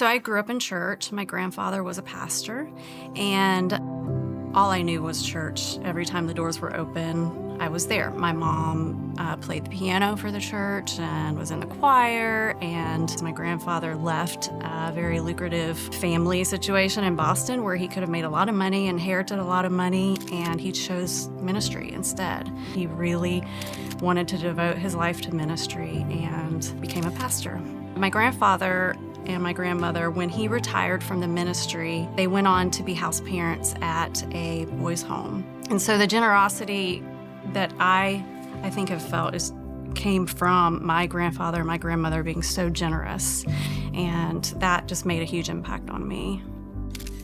So I grew up in church. My grandfather was a pastor, and all I knew was church. Every time the doors were open, I was there. My mom played the piano for the church and was in the choir, and my grandfather left a very lucrative family situation in Boston where he could have made a lot of money, inherited a lot of money, and he chose ministry instead. He really wanted to devote his life to ministry and became a pastor. My grandfather and my grandmother, when he retired from the ministry, they went on to be house parents at a boys' home. And so the generosity that I think have felt came from my grandfather and my grandmother being so generous, and that just made a huge impact on me.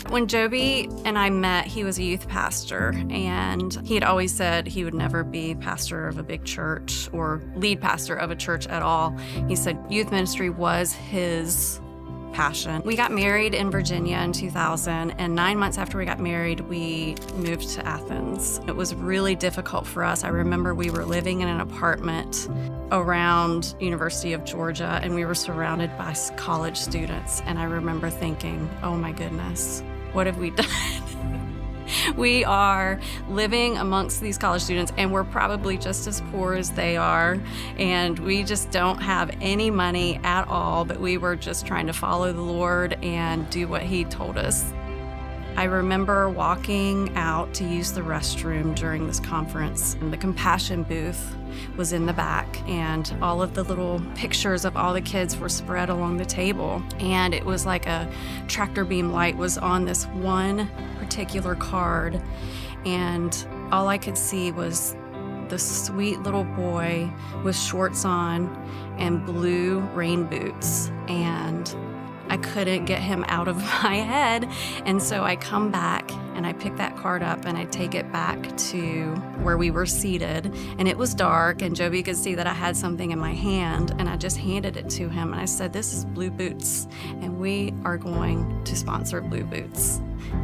When Joby and I met, he was a youth pastor, and he had always said he would never be pastor of a big church or lead pastor of a church at all. He said youth ministry was his passion. We got married in Virginia in 2000, and 9 months after we got married, we moved to Athens. It was really difficult for us. I remember we were living in an apartment around University of Georgia, and we were surrounded by college students, and I remember thinking, oh my goodness, what have we done? We are living amongst these college students, and we're probably just as poor as they are, and we just don't have any money at all, but we were just trying to follow the Lord and do what He told us. I remember walking out to use the restroom during this conference, and the compassion booth was in the back, and all of the little pictures of all the kids were spread along the table, and it was like a tractor beam light was on this one particular card, and all I could see was the sweet little boy with shorts on and blue rain boots, and I couldn't get him out of my head. And so I come back and I pick that card up and I take it back to where we were seated. And it was dark, and Joby could see that I had something in my hand, and I just handed it to him. And I said, this is Blue Boots, and we are going to sponsor Blue Boots.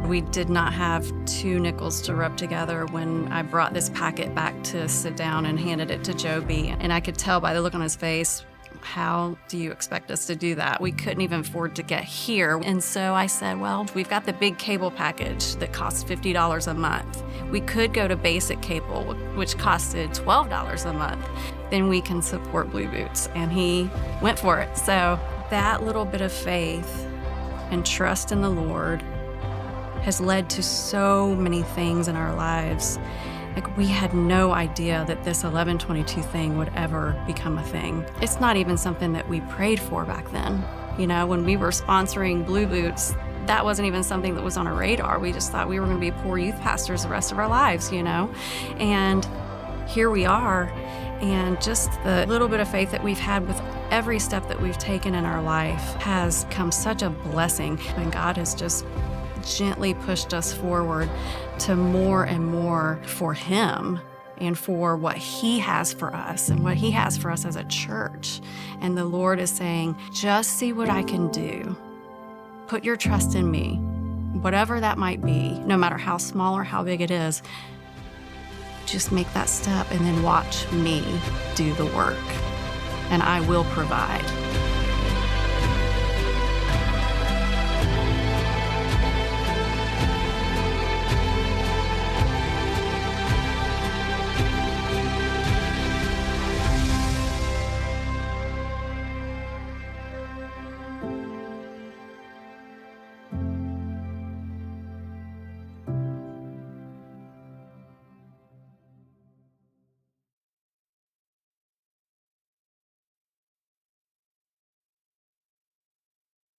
We did not have 2 nickels to rub together when I brought this packet back to sit down and handed it to Joby. And I could tell by the look on his face, how do you expect us to do that? We couldn't even afford to get here. And so I said, well, we've got the big cable package that costs $50 a month. We could go to basic cable, which costed $12 a month. Then we can support Blue Boots. And he went for it. So that little bit of faith and trust in the Lord has led to so many things in our lives. Like, we had no idea that this 1122 thing would ever become a thing. It's not even something that we prayed for back then. You know, when we were sponsoring Blue Boots, that wasn't even something that was on our radar. We just thought we were going to be poor youth pastors the rest of our lives, you know? And here we are, and just the little bit of faith that we've had with every step that we've taken in our life has come such a blessing. And God has just gently pushed us forward to more and more for Him and for what He has for us and what He has for us as a church. And the Lord is saying, just see what I can do. Put your trust in me, whatever that might be, no matter how small or how big it is. Just make that step and then watch me do the work, and I will provide.